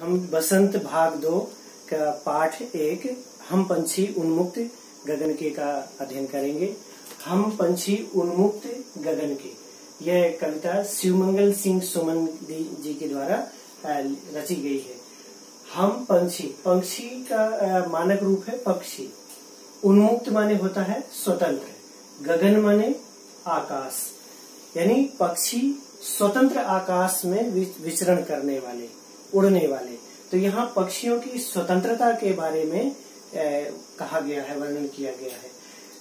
हम बसंत भाग 2 का पाठ 1 हम पंछी उन्मुक्त गगन के का अध्ययन करेंगे। हम पंछी उन्मुक्त गगन के, यह कविता शिवमंगल सिंह सुमन जी के द्वारा रची गई है। हम पंछी, पंछी का मानक रूप है पक्षी। उन्मुक्त माने होता है स्वतंत्र, गगन माने आकाश, यानी पक्षी स्वतंत्र आकाश में विचरण करने वाले, उड़ने वाले। तो यहाँ पक्षियों की स्वतंत्रता के बारे में कहा गया है, वर्णन किया गया है।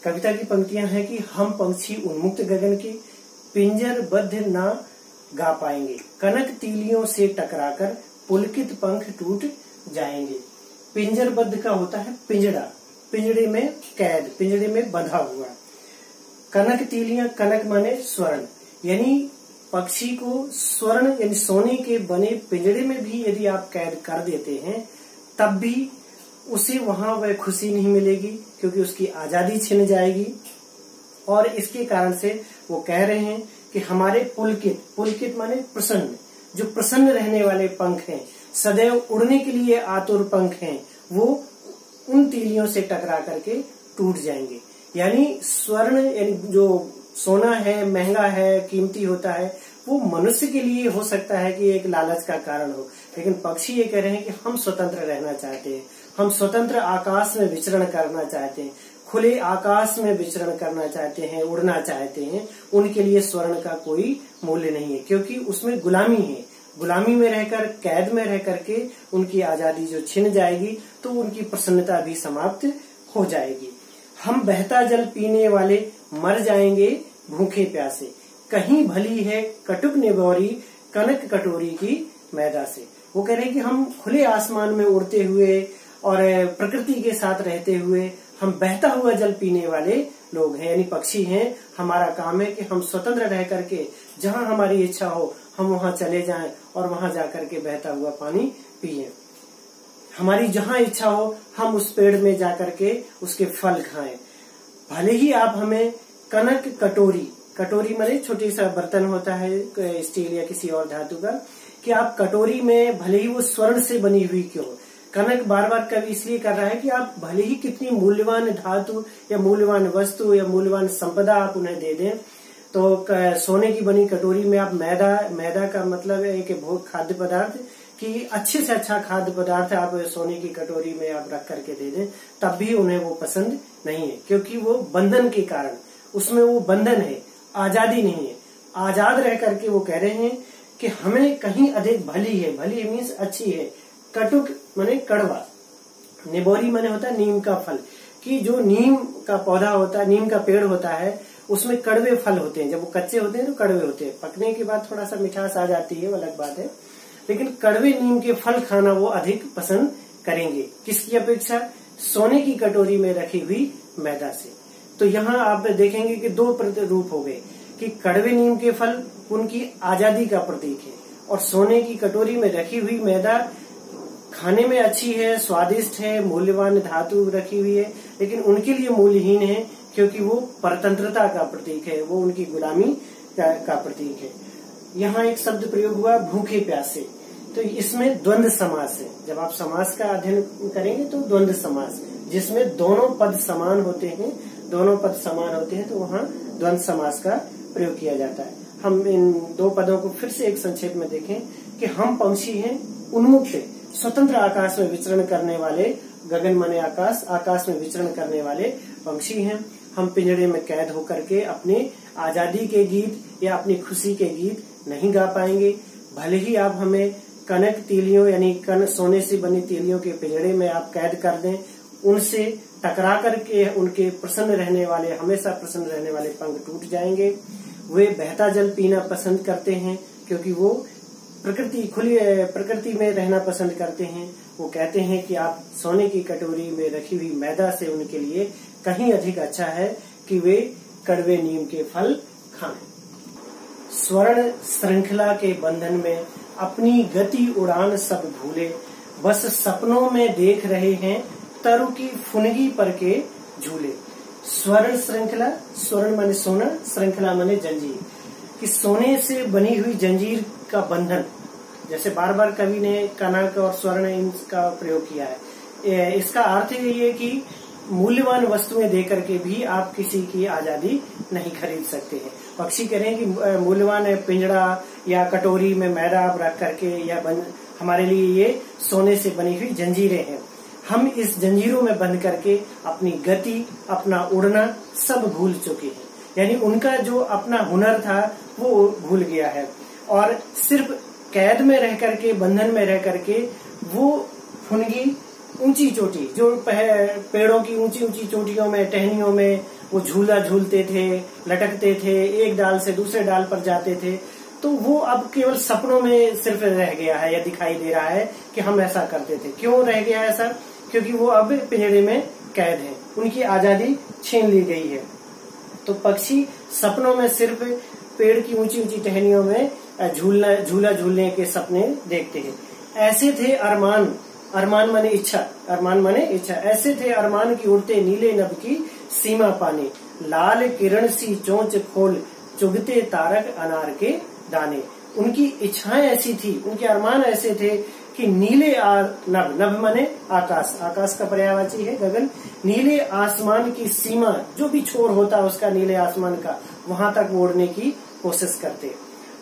कविता की पंक्तियां हैं कि हम पंछी उन्मुक्त गगन के, पिंजरबद्ध ना गा पाएंगे, कनक तीलियों से टकराकर पुलकित पंख टूट जाएंगे। पिंजरबद्ध का होता है पिंजड़ा, पिंजड़े में कैद, पिंजड़े में बंधा हुआ। कनक तीलियां, कनक माने स्वर्ण, यानी पक्षी को स्वर्ण यानी सोने के बने पिंजड़े में भी यदि आप कैद कर देते हैं तब भी उसे वहां वह खुशी नहीं मिलेगी, क्योंकि उसकी आजादी छिन जाएगी। और इसके कारण से वो कह रहे हैं कि हमारे पुलकित, पुलकित माने प्रसन्न, जो प्रसन्न रहने वाले पंख हैं, सदैव उड़ने के लिए आतुर पंख हैं, वो उन तीलियों से टकरा करके टूट जाएंगे। यानी स्वर्ण यानी जो सोना है, महंगा है, कीमती होता है, वो मनुष्य के लिए हो सकता है कि एक लालच का कारण हो, लेकिन पक्षी ये कह रहे हैं कि हम स्वतंत्र रहना चाहते हैं, हम स्वतंत्र आकाश में विचरण करना चाहते हैं, खुले आकाश में विचरण करना चाहते हैं, उड़ना चाहते हैं। उनके लिए स्वर्ण का कोई मूल्य नहीं है, क्योंकि उसमें गुलामी है। गुलामी में रहकर, कैद में रह करके उनकी आजादी जो छिन जाएगी तो उनकी प्रसन्नता भी समाप्त हो जाएगी। हम बहता जल पीने वाले मर जाएंगे भूखे प्यासे, कहीं भली है कटुक निगौरी कनक कटोरी की मैदा से। वो कह रहे हैं कि हम खुले आसमान में उड़ते हुए और प्रकृति के साथ रहते हुए हम बहता हुआ जल पीने वाले लोग हैं, यानी पक्षी हैं। हमारा काम है कि हम स्वतंत्र रह करके जहाँ हमारी इच्छा हो हम वहाँ चले जाएं और वहाँ जाकर के बहता हुआ पानी पिएं। हमारी जहाँ इच्छा हो हम उस पेड़ में जाकर के उसके फल खाएं। भले ही आप हमें कनक कटोरी, कटोरी माने छोटी सा बर्तन होता है स्टील या किसी और धातु का, कि आप कटोरी में भले ही वो स्वर्ण से बनी हुई क्यों, कनक बार बार कवि इसलिए कर रहा है कि आप भले ही कितनी मूल्यवान धातु या मूल्यवान वस्तु या मूल्यवान संपदा आप उन्हें दे दें, तो सोने की बनी कटोरी में आप मैदा का मतलब है कि भोग खाद्य पदार्थ कि अच्छे से अच्छा खाद्य पदार्थ आप सोने की कटोरी में आप रख करके दे दें, तब भी उन्हें वो पसंद नहीं है, क्योंकि वो बंधन के कारण, उसमें वो बंधन है, आजादी नहीं है। आजाद रह करके वो कह रहे हैं कि हमें कहीं अधिक भली है, भली मीन्स अच्छी है, कटुक माने कड़वा, निबोरी माने होता है नीम का फल, कि जो नीम का पौधा होता है, नीम का पेड़ होता है, उसमें कड़वे फल होते हैं। जब वो कच्चे होते हैं तो कड़वे होते हैं, पकने के बाद थोड़ा सा मिठास आ जाती है, वो अलग बात है, लेकिन कड़वे नीम के फल खाना वो अधिक पसंद करेंगे। किसकी अपेक्षा? सोने की कटोरी में रखी हुई मैदा से। तो यहाँ आप देखेंगे कि दो रूप हो गए कि कड़वे नीम के फल उनकी आजादी का प्रतीक है, और सोने की कटोरी में रखी हुई मैदा खाने में अच्छी है, स्वादिष्ट है, मूल्यवान धातु रखी हुई है, लेकिन उनके लिए मूल्यहीन है, क्योंकि वो परतंत्रता का प्रतीक है, वो उनकी गुलामी का प्रतीक है। यहाँ एक शब्द प्रयोग हुआ भूखे प्यासे, तो इसमें द्वंद्व समास है। जब आप समास का अध्ययन करेंगे तो द्वंद्व समास, जिसमें दोनों पद समान होते हैं, दोनों पद समान होते हैं, तो वहाँ द्वंद्व समास का प्रयोग किया जाता है। हम इन दो पदों को फिर से एक संक्षेप में देखें कि हम पंछी हैं उन्मुक्त, स्वतंत्र आकाश में विचरण करने वाले, गगन माने आकाश, आकाश में विचरण करने वाले पंछी हैं। हम पिंजड़े में कैद होकर के अपने आजादी के गीत या अपनी खुशी के गीत नहीं गा पाएंगे। भले ही आप हमें कनक तीलियों यानी सोने से बनी तीलियों के पिंजड़े में आप कैद कर दें, उनसे टकरा करके उनके प्रसन्न रहने वाले, हमेशा प्रसन्न रहने वाले पंख टूट जाएंगे। वे बहता जल पीना पसंद करते हैं, क्योंकि वो खुली प्रकृति में रहना पसंद करते हैं। वो कहते हैं कि आप सोने की कटोरी में रखी हुई मैदा से उनके लिए कहीं अधिक अच्छा है कि वे कड़वे नीम के फल खाएं। स्वर्ण श्रृंखला के बंधन में अपनी गति उड़ान सब भूले, बस सपनों में देख रहे हैं तरु की फुनगी पर के झूले। स्वर्ण श्रृंखला, स्वर्ण माने सोना, श्रृंखला माने जंजीर, कि सोने से बनी हुई जंजीर का बंधन, जैसे बार बार कवि ने कनक और स्वर्ण इनका प्रयोग किया है। इसका अर्थ ये है कि मूल्यवान वस्तुएं देकर के भी आप किसी की आजादी नहीं खरीद सकते हैं। पक्षी कह रहे हैं कि मूल्यवान पिंजड़ा या कटोरी में मैदा आप रख करके या हमारे लिए ये सोने से बनी हुई जंजीरें हैं। हम इस जंजीरों में बंध करके अपनी गति, अपना उड़ना सब भूल चुके हैं। यानी उनका जो अपना हुनर था वो भूल गया है और सिर्फ कैद में रह करके, बंधन में रह करके वो फुनगी ऊंची चोटी, जो पेड़ों की ऊंची ऊंची चोटियों में, टहनियों में वो झूला झूलते थे, लटकते थे, एक डाल से दूसरे डाल पर जाते थे, तो वो अब केवल सपनों में सिर्फ रह गया है या दिखाई दे रहा है कि हम ऐसा करते थे। क्यों रह गया है सर? क्योंकि वो अब पिंजरे में कैद है, उनकी आजादी छीन ली गई है। तो पक्षी सपनों में सिर्फ पेड़ की ऊंची ऊंची टहनियों में झूला झूलने के सपने देखते हैं। ऐसे थे अरमान, अरमान माने इच्छा, अरमान माने इच्छा। ऐसे थे अरमान की उड़ते नीले नभ की सीमा पाने, लाल किरण सी चोंच खोल चुगते तारक अनार के दाने। उनकी इच्छाएं ऐसी थी, उनके अरमान ऐसे थे कि नीले नभ, नभ माने आकाश, आकाश का पर्यायवाची है गगन, नीले आसमान की सीमा, जो भी छोर होता है उसका नीले आसमान का, वहां तक उड़ने की कोशिश करते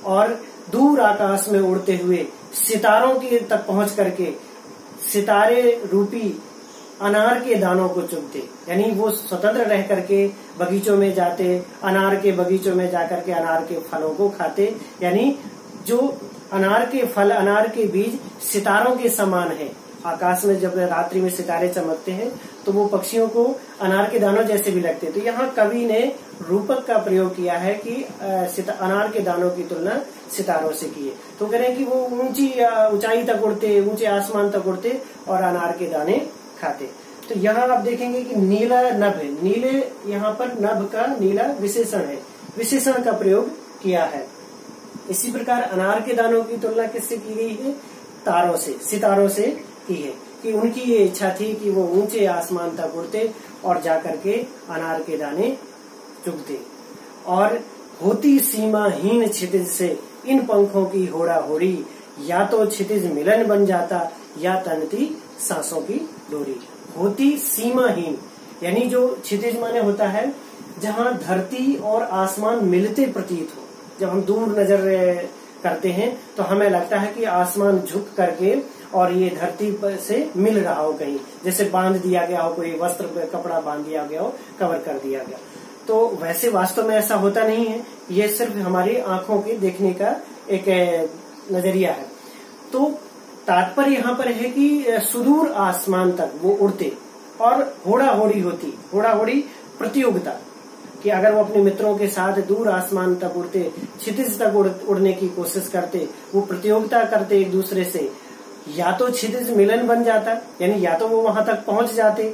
और दूर आकाश में उड़ते हुए सितारों की तक पहुंच करके सितारे रूपी अनार के दानों को चुगते। यानी वो स्वतंत्र रह करके बगीचों में जाते, अनार के बगीचों में जाकर के अनार के फलों को खाते। यानी जो अनार के फल, अनार के बीज सितारों के समान है। आकाश में जब रात्रि में सितारे चमकते हैं तो वो पक्षियों को अनार के दानों जैसे भी लगते हैं। तो यहाँ कवि ने रूपक का प्रयोग किया है कि अनार के दानों की तुलना सितारों से की है। तो कह रहे हैं कि वो ऊंची ऊंचाई तक उड़ते, ऊंचे आसमान तक उड़ते और अनार के दाने खाते। तो यहाँ आप देखेंगे कि नीला नभ है, नीले यहाँ पर नभ का नीला विशेषण है, विशेषण का प्रयोग किया है। इसी प्रकार अनार के दानों की तुलना किससे की गई है? तारों से, सितारों से की है कि उनकी ये इच्छा थी कि वो ऊंचे आसमान तक उड़ते और जाकर के अनार के दाने चुगते। और होती सीमाहीन क्षितिज से इन पंखों की होड़ा होड़ी, या तो क्षितिज मिलन बन जाता या तनती सांसों की डोरी। होती सीमाहीन यानी जो क्षितिज माने होता है जहाँ धरती और आसमान मिलते प्रतीत हो। जब हम दूर नजर करते हैं तो हमें लगता है कि आसमान झुक करके और ये धरती से मिल रहा हो, कहीं जैसे बांध दिया गया हो, कोई वस्त्र पे कपड़ा बांध दिया गया हो, कवर कर दिया गया। तो वैसे वास्तव में ऐसा होता नहीं है, ये सिर्फ हमारी आंखों के देखने का एक नजरिया है। तो तात्पर्य यहाँ पर है कि सुदूर आसमान तक वो उड़ते और होड़ा होड़ी होती, होड़ा होड़ी प्रतियोगिता कि अगर वो अपने मित्रों के साथ दूर आसमान तक उड़ते, क्षितिज तक उड़ने की कोशिश करते, वो प्रतियोगिता करते एक दूसरे से, या तो क्षितिज मिलन बन जाता, यानी या तो वो वहां तक पहुंच जाते,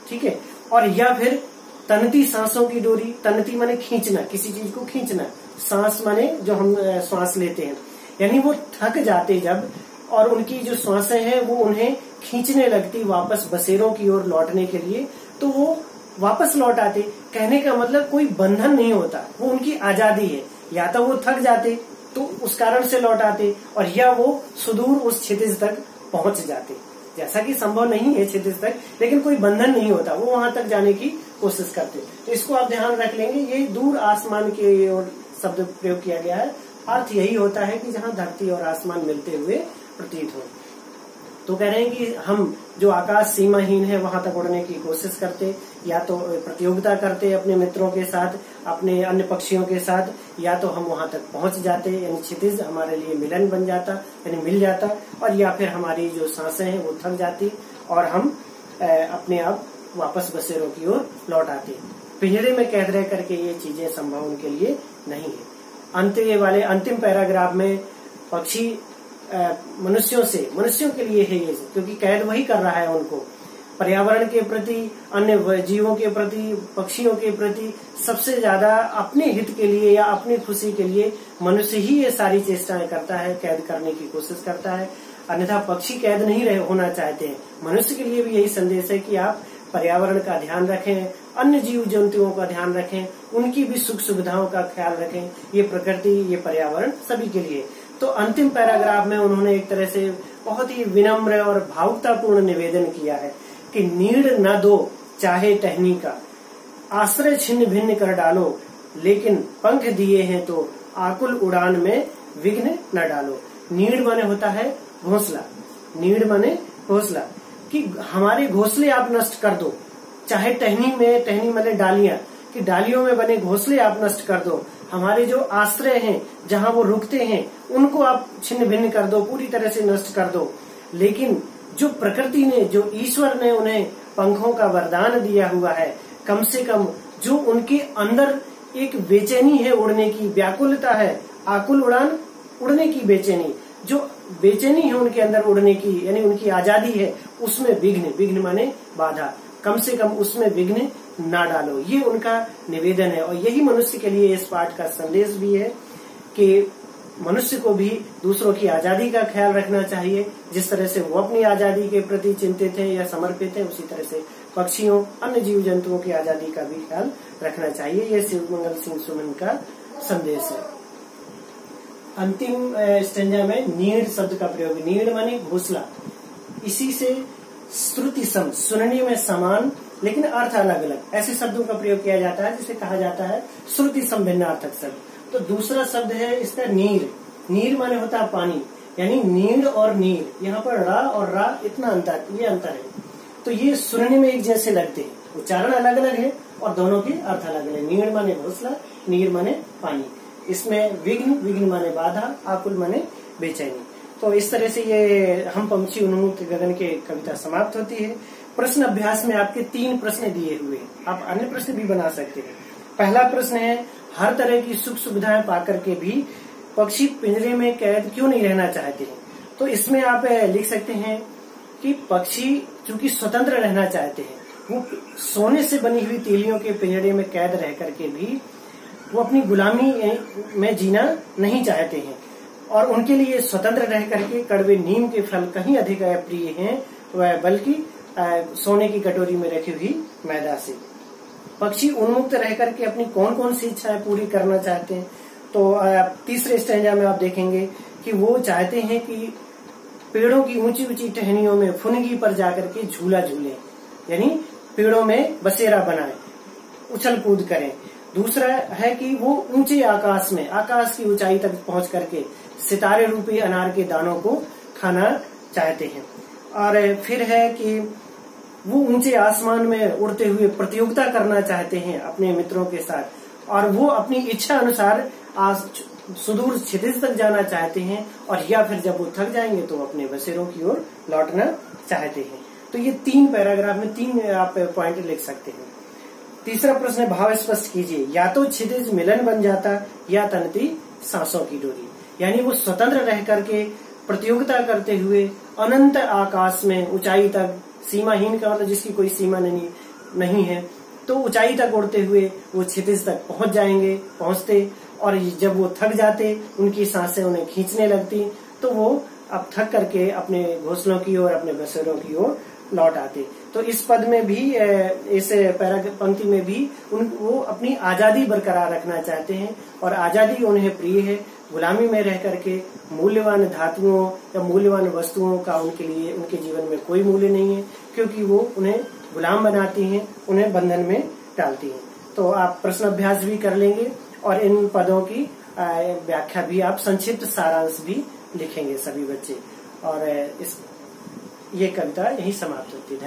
ठीक है, और या फिर तनती सांसों की डोरी, तनती माने खींचना, किसी चीज को खींचना, सांस माने जो हम श्वास लेते हैं, यानी वो थक जाते जब, और उनकी जो श्वासें हैं वो उन्हें खींचने लगती वापस बसेरों की ओर लौटने के लिए, तो वो वापस लौट आते। कहने का मतलब कोई बंधन नहीं होता, वो उनकी आजादी है। या तो वो थक जाते तो उस कारण से लौट आते, और या वो सुदूर उस क्षितिज तक पहुंच जाते, जैसा कि संभव नहीं है क्षितिज तक, लेकिन कोई बंधन नहीं होता, वो वहां तक जाने की कोशिश करते। तो इसको आप ध्यान रख लेंगे, ये दूर आसमान के ओर शब्द प्रयोग किया गया है। अर्थ यही होता है कि जहाँ धरती और आसमान मिलते हुए प्रतीत हो। तो कह रहे हैं कि हम जो आकाश सीमाहीन है वहां तक उड़ने की कोशिश करते, या तो प्रतियोगिता करते अपने मित्रों के साथ, अपने अन्य पक्षियों के साथ, या तो हम वहां तक पहुंच जाते, यानी क्षितिज हमारे लिए मिलन बन जाता, यानी मिल जाता, और या फिर हमारी जो सांसें हैं वो थक जाती और हम अपने आप वापस बसेरों की ओर लौट आते। पिंजरे में कैद रह करके ये चीजें संभव उनके लिए नहीं है। अंतिम पैराग्राफ में पक्षी मनुष्यों के लिए है ये, क्योंकि कैद वही कर रहा है उनको। पर्यावरण के प्रति, अन्य जीवों के प्रति, पक्षियों के प्रति सबसे ज्यादा अपने हित के लिए या अपनी खुशी के लिए मनुष्य ही ये सारी चेष्टाएं करता है, कैद करने की कोशिश करता है। अन्यथा पक्षी कैद नहीं होना चाहते हैं। मनुष्य के लिए भी यही संदेश है कि आप पर्यावरण का ध्यान रखें, अन्य जीव जंतुओं का ध्यान रखें, उनकी भी सुख सुविधाओं का ख्याल रखें। ये प्रकृति, ये पर्यावरण सभी के लिए। तो अंतिम पैराग्राफ में उन्होंने एक तरह से बहुत ही विनम्र और भावुकतापूर्ण निवेदन किया है कि नीड़ न दो चाहे टहनी का, आश्रय छिन्न भिन्न कर डालो, लेकिन पंख दिए हैं तो आकुल उड़ान में विघ्न न डालो। नीड़ माने होता है घोंसला, नीड़ माने घोंसला, कि हमारे घोंसले आप नष्ट कर दो, चाहे टहनी में, टहनी माने डालियां, कि डालियों में बने घोंसले आप नष्ट कर दो, हमारे जो आश्रय हैं जहां वो रुकते हैं उनको आप छिन्न भिन्न कर दो, पूरी तरह से नष्ट कर दो, लेकिन जो प्रकृति ने, जो ईश्वर ने उन्हें पंखों का वरदान दिया हुआ है, कम से कम जो उनके अंदर एक बेचैनी है उड़ने की, व्याकुलता है, आकुल उड़ान, उड़ने की बेचैनी, जो बेचैनी है उनके अंदर उड़ने की, यानी उनकी आजादी है, उसमें विघ्न, विघ्न माने बाधा, कम से कम उसमें विघ्न ना डालो। ये उनका निवेदन है और यही मनुष्य के लिए इस पाठ का संदेश भी है कि मनुष्य को भी दूसरों की आजादी का ख्याल रखना चाहिए। जिस तरह से वो अपनी आजादी के प्रति चिंतित है या समर्पित है, उसी तरह से पक्षियों, अन्य जीव जंतुओं की आजादी का भी ख्याल रखना चाहिए। ये शिवमंगल सिंह सुमन का संदेश है। अंतिम स्टेंजा में नीड़ शब्द का प्रयोग, नीड़ माने घोंसला, इसी से श्रुति सम, सुनने में समान लेकिन अर्थ अलग अलग, ऐसे शब्दों का प्रयोग किया जाता है जिसे कहा जाता है श्रुति सम भिन्नार्थक शब्द। तो दूसरा शब्द है इसका नीर, नीर माने होता है पानी, यानी नीड़ और नीर, यहाँ पर रा और रा इतना अंतर, ये अंतर है। तो ये सुनने में एक जैसे लगते हैं, उच्चारण अलग अलग है और दोनों के अर्थ अलग अलग। नीड़ माने घोंसला, नीर माने पानी, इसमें विघ्न, विघ्न माने बाधा, आकुल माने बेचैनी। तो इस तरह से ये हम पंछी उन्मुक्त गगन के कविता समाप्त होती है। प्रश्न अभ्यास में आपके 3 प्रश्न दिए हुए हैं, आप अन्य प्रश्न भी बना सकते हैं। पहला प्रश्न है, हर तरह की सुख सुविधाएं पाकर के भी पक्षी पिंजरे में कैद क्यों नहीं रहना चाहते हैं? तो इसमें आप लिख सकते हैं कि पक्षी चूंकि स्वतंत्र रहना चाहते हैं, वो सोने से बनी हुई तीलियों के पिंजरे में कैद रह करके भी वो अपनी गुलामी में जीना नहीं चाहते हैं और उनके लिए स्वतंत्र रह करके कड़वे नीम के फल कहीं अधिक प्रिय हैं वह, बल्कि सोने की कटोरी में रखी हुई मैदा से। पक्षी उन्मुक्त रह करके अपनी कौन कौन सी इच्छाएं पूरी करना चाहते हैं? तो तीसरे स्टेंजा में आप देखेंगे कि वो चाहते हैं कि पेड़ों की ऊंची ऊंची टहनियों में फुनगी पर जाकर के झूला झूलें, यानी पेड़ों में बसेरा बनाएं, उछल कूद करें। दूसरा है कि वो ऊंचे आकाश में, आकाश की ऊंचाई तक पहुंच करके सितारे रूपी अनार के दानों को खाना चाहते हैं। और फिर है कि वो ऊंचे आसमान में उड़ते हुए प्रतियोगिता करना चाहते हैं अपने मित्रों के साथ और वो अपनी इच्छा अनुसार सुदूर क्षितिज तक जाना चाहते हैं और या फिर जब वो थक जाएंगे तो अपने बसेरों की ओर लौटना चाहते हैं। तो ये 3 पैराग्राफ में 3 आप पॉइंट लिख सकते हैं। तीसरा प्रश्न, भाव स्पष्ट कीजिए, या तो क्षितिज मिलन बन जाता या तनती सांसों की डोरी, यानी वो स्वतंत्र रह करके प्रतियोगिता करते हुए अनंत आकाश में ऊंचाई तक, सीमाहीन का मतलब जिसकी कोई सीमा नहीं है, तो ऊंचाई तक उड़ते हुए वो क्षितिज तक पहुंच जाएंगे, पहुंचते और जब वो थक जाते, उनकी सांसें उन्हें खींचने लगती, तो वो अब थक करके अपने घोंसलों की ओर, अपने बसेरों की ओर लौट आते। तो इस पद में भी, इस पंक्ति में भी वो अपनी आजादी बरकरार रखना चाहते हैं और आजादी उन्हें प्रिय है। गुलामी में रह करके मूल्यवान धातुओं या मूल्यवान वस्तुओं का उनके लिए, उनके जीवन में कोई मूल्य नहीं है, क्योंकि वो उन्हें गुलाम बनाती हैं, उन्हें बंधन में डालती हैं। तो आप प्रश्न अभ्यास भी कर लेंगे और इन पदों की व्याख्या भी, आप संक्षिप्त सारांश भी लिखेंगे सभी बच्चे। और ये कविता यही समाप्त होती है।